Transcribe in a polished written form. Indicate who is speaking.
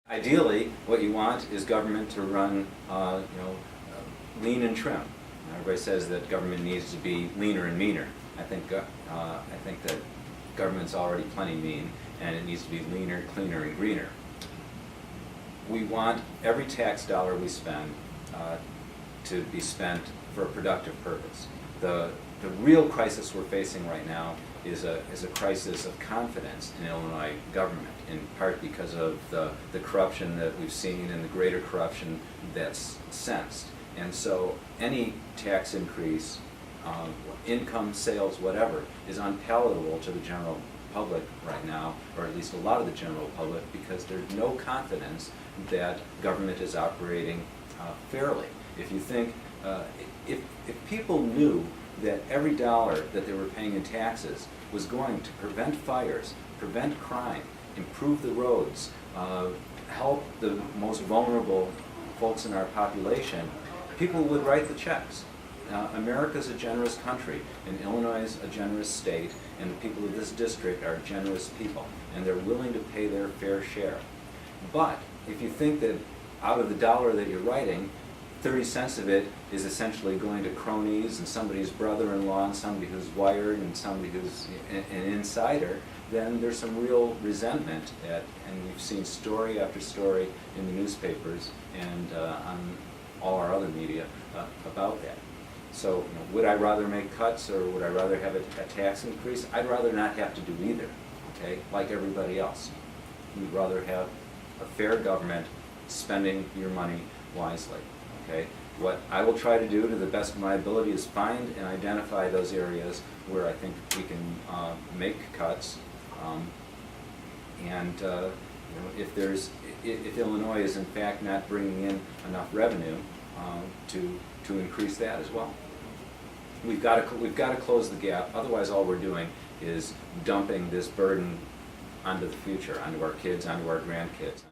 Speaker 1: Ideally, what you want is government to run, lean and trim. Everybody says that government needs to be leaner and meaner. I think that government's already plenty mean, and it needs to be leaner, cleaner, and greener. We want every tax dollar we spend to be spent for a productive purpose. The real crisis we're facing right now is a crisis of confidence in Illinois government, in part because of the corruption that we've seen and the greater corruption that's sensed. And so any tax increase, income, sales, whatever, is unpalatable to the general public right now, or at least a lot of the general public, because there's no confidence that government is operating fairly. If you think, if people knew that every dollar that they were paying in taxes was going to prevent fires, prevent crime, improve the roads, help the most vulnerable folks in our population, people would write the checks. America's a generous country, and Illinois is a generous state, and the people of this district are generous people, and they're willing to pay their fair share. But if you think that out of the dollar that you're writing, 30 cents of it is essentially going to cronies and somebody's brother-in-law and somebody who's wired and somebody who's an insider, then there's some real resentment and we've seen story after story in the newspapers and on all our other media about that. So, would I rather make cuts or would I rather have a tax increase? I'd rather not have to do either, okay, like everybody else. We'd rather have a fair government spending your money wisely. Okay? What I will try to do to the best of my ability is find and identify those areas where I think we can make cuts, if Illinois is in fact not bringing in enough revenue to increase that as well. We've got to close the gap. Otherwise, all we're doing is dumping this burden onto the future, onto our kids, onto our grandkids.